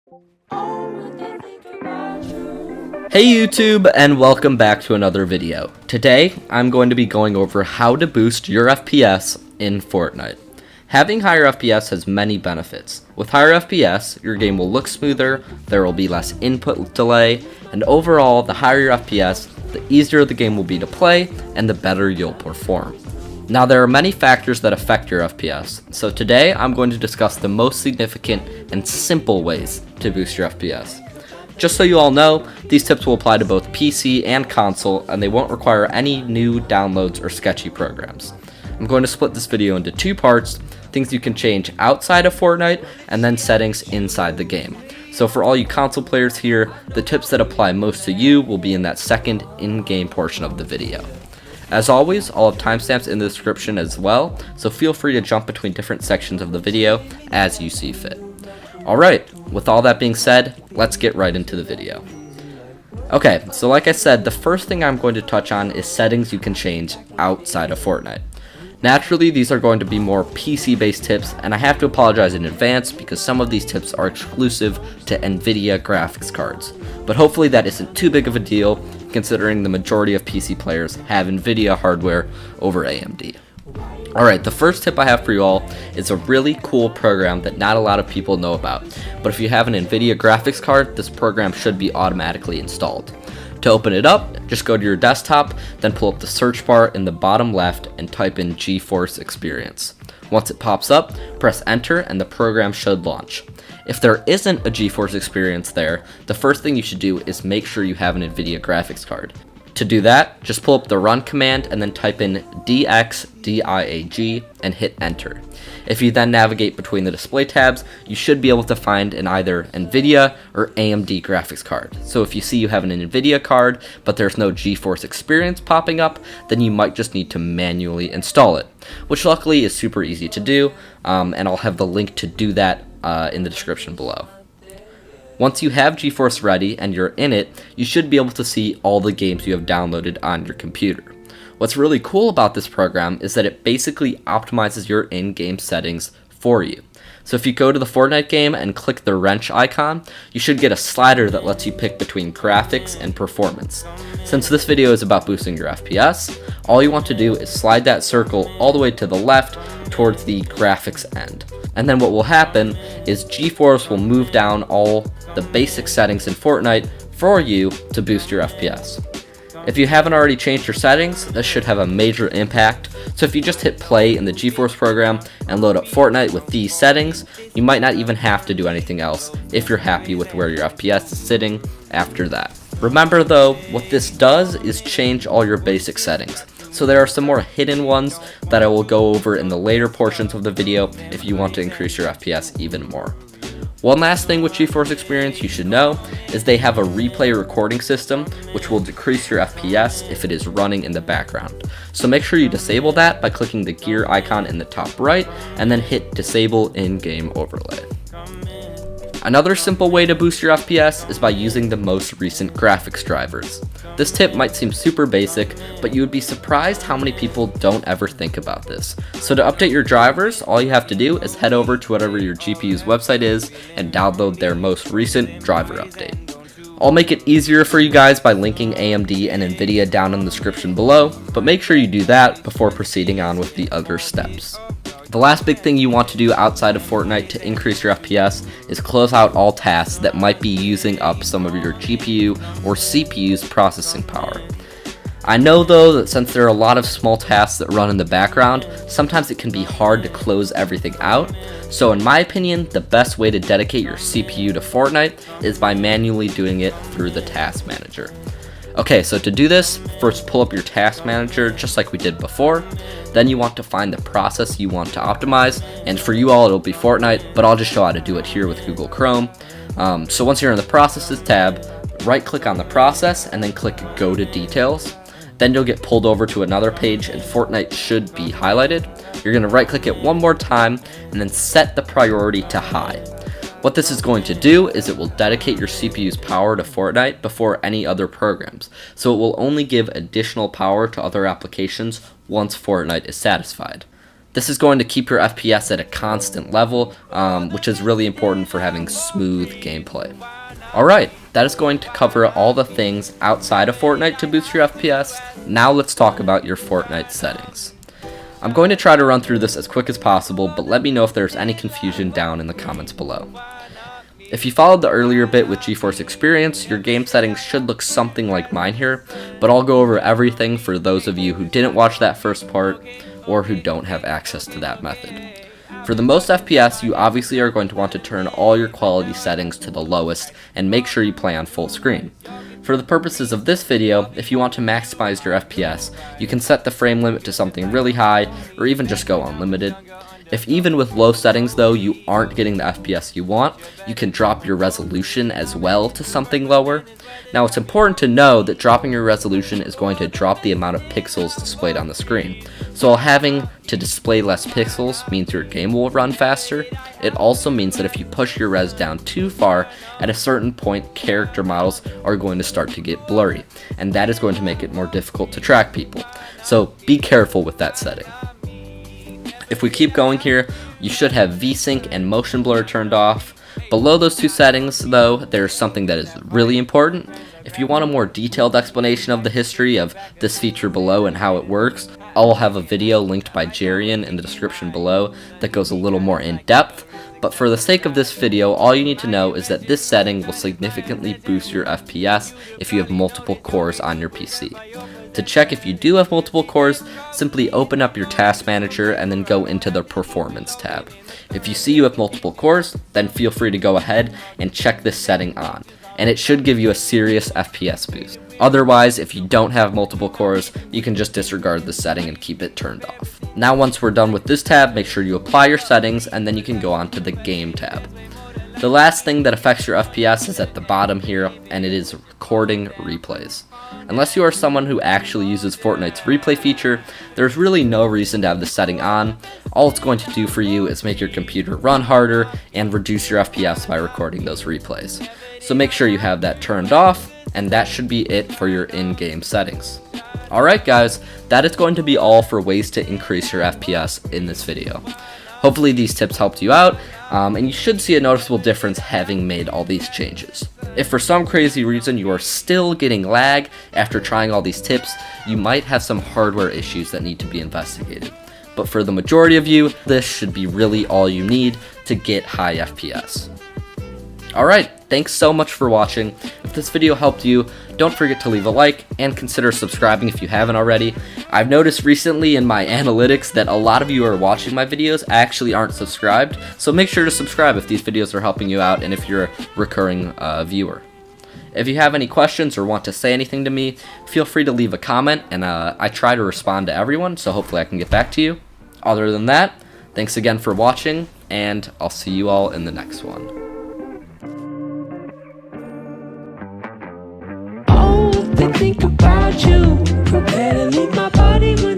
Hey YouTube, and welcome back to another video. Today, I'm going to be going over how to boost your FPS in Fortnite. Having higher FPS has many benefits. With higher FPS, your game will look smoother, there will be less input delay, and overall, the higher your FPS, the easier the game will be to play, and the better you'll perform. Now, there are many factors that affect your FPS, so today I'm going to discuss the most significant and simple ways to boost your FPS. Just so you all know, these tips will apply to both PC and console, and they won't require any new downloads or sketchy programs. I'm going to split this video into two parts, things you can change outside of Fortnite, and then settings inside the game. So for all you console players here, the tips that apply most to you will be in that second in-game portion of the video. As always, I'll have timestamps in the description as well, so feel free to jump between different sections of the video as you see fit. Alright, with all that being said, let's get right into the video. Okay, so like I said, the first thing I'm going to touch on is settings you can change outside of Fortnite. Naturally, these are going to be more PC-based tips, and I have to apologize in advance because some of these tips are exclusive to NVIDIA graphics cards. But hopefully that isn't too big of a deal, considering the majority of PC players have NVIDIA hardware over AMD. Alright, the first tip I have for you all is a really cool program that not a lot of people know about, but if you have an NVIDIA graphics card, this program should be automatically installed. To open it up, just go to your desktop, then pull up the search bar in the bottom left and type in GeForce Experience. Once it pops up, press enter and the program should launch. If there isn't a GeForce Experience there, the first thing you should do is make sure you have an NVIDIA graphics card. To do that, just pull up the run command and then type in DXDIAG and hit enter. If you then navigate between the display tabs, you should be able to find an either NVIDIA or AMD graphics card. So if you see you have an NVIDIA card, but there's no GeForce Experience popping up, then you might just need to manually install it, which luckily is super easy to do, and I'll have the link to do that in the description below. Once you have GeForce ready and you're in it, you should be able to see all the games you have downloaded on your computer. What's really cool about this program is that it basically optimizes your in-game settings for you. So if you go to the Fortnite game and click the wrench icon, you should get a slider that lets you pick between graphics and performance. Since this video is about boosting your FPS, all you want to do is slide that circle all the way to the left towards the graphics end. And then what will happen is GeForce will move down all the basic settings in Fortnite for you to boost your FPS. If you haven't already changed your settings, this should have a major impact. So if you just hit play in the GeForce program and load up Fortnite with these settings, you might not even have to do anything else if you're happy with where your FPS is sitting after that. Remember though, what this does is change all your basic settings. So there are some more hidden ones that I will go over in the later portions of the video if you want to increase your FPS even more. One last thing with GeForce Experience you should know is they have a replay recording system which will decrease your FPS if it is running in the background. So make sure you disable that by clicking the gear icon in the top right and then hit disable in-game overlay. Another simple way to boost your FPS is by using the most recent graphics drivers. This tip might seem super basic, but you would be surprised how many people don't ever think about this. So to update your drivers, all you have to do is head over to whatever your GPU's website is and download their most recent driver update. I'll make it easier for you guys by linking AMD and NVIDIA down in the description below, but make sure you do that before proceeding on with the other steps. The last big thing you want to do outside of Fortnite to increase your FPS is close out all tasks that might be using up some of your GPU or CPU's processing power. I know though that since there are a lot of small tasks that run in the background, sometimes it can be hard to close everything out. So in my opinion, the best way to dedicate your CPU to Fortnite is by manually doing it through the task manager. Okay, so to do this, first pull up your task manager just like we did before. Then you want to find the process you want to optimize, and for you all it'll be Fortnite, but I'll just show how to do it here with Google Chrome. So once you're in the processes tab, right click on the process and then click go to details. Then you'll get pulled over to another page and Fortnite should be highlighted. You're going to right click it one more time and then set the priority to high. What this is going to do is it will dedicate your CPU's power to Fortnite before any other programs, so it will only give additional power to other applications once Fortnite is satisfied. This is going to keep your FPS at a constant level, which is really important for having smooth gameplay. Alright, that is going to cover all the things outside of Fortnite to boost your FPS. Now let's talk about your Fortnite settings. I'm going to try to run through this as quick as possible, but let me know if there's any confusion down in the comments below. If you followed the earlier bit with GeForce Experience, your game settings should look something like mine here, but I'll go over everything for those of you who didn't watch that first part or who don't have access to that method. For the most FPS, you obviously are going to want to turn all your quality settings to the lowest and make sure you play on full screen. For the purposes of this video, if you want to maximize your FPS, you can set the frame limit to something really high or even just go unlimited. If even with low settings though you aren't getting the FPS you want, you can drop your resolution as well to something lower. Now it's important to know that dropping your resolution is going to drop the amount of pixels displayed on the screen. So while having to display less pixels means your game will run faster, it also means that if you push your res down too far, at a certain point character models are going to start to get blurry, and that is going to make it more difficult to track people. So be careful with that setting. If we keep going here, you should have VSync and motion blur turned off. Below those two settings though, there's something that is really important. If you want a more detailed explanation of the history of this feature below and how it works, I'll have a video linked by Jarian in the description below that goes a little more in depth. But for the sake of this video, all you need to know is that this setting will significantly boost your FPS if you have multiple cores on your PC. To check if you do have multiple cores, simply open up your task manager and then go into the performance tab. If you see you have multiple cores, then feel free to go ahead and check this setting on, and it should give you a serious FPS boost. Otherwise, if you don't have multiple cores, you can just disregard the setting and keep it turned off. Now once we're done with this tab, make sure you apply your settings and then you can go on to the game tab. The last thing that affects your FPS is at the bottom here, and it is recording replays. Unless you are someone who actually uses Fortnite's replay feature, there's really no reason to have this setting on. All it's going to do for you is make your computer run harder and reduce your FPS by recording those replays. So make sure you have that turned off, and that should be it for your in-game settings. Alright guys, that is going to be all for ways to increase your FPS in this video. Hopefully these tips helped you out, and you should see a noticeable difference having made all these changes. If for some crazy reason you are still getting lag after trying all these tips, you might have some hardware issues that need to be investigated. But for the majority of you, this should be really all you need to get high FPS. Alright, thanks so much for watching. If this video helped you, don't forget to leave a like and consider subscribing if you haven't already. I've noticed recently in my analytics that a lot of you who are watching my videos actually aren't subscribed, so make sure to subscribe if these videos are helping you out and if you're a recurring viewer. If you have any questions or want to say anything to me, feel free to leave a comment, and I try to respond to everyone, so hopefully I can get back to you. Other than that, thanks again for watching, and I'll see you all in the next one. Think about you, prepare to leave my body when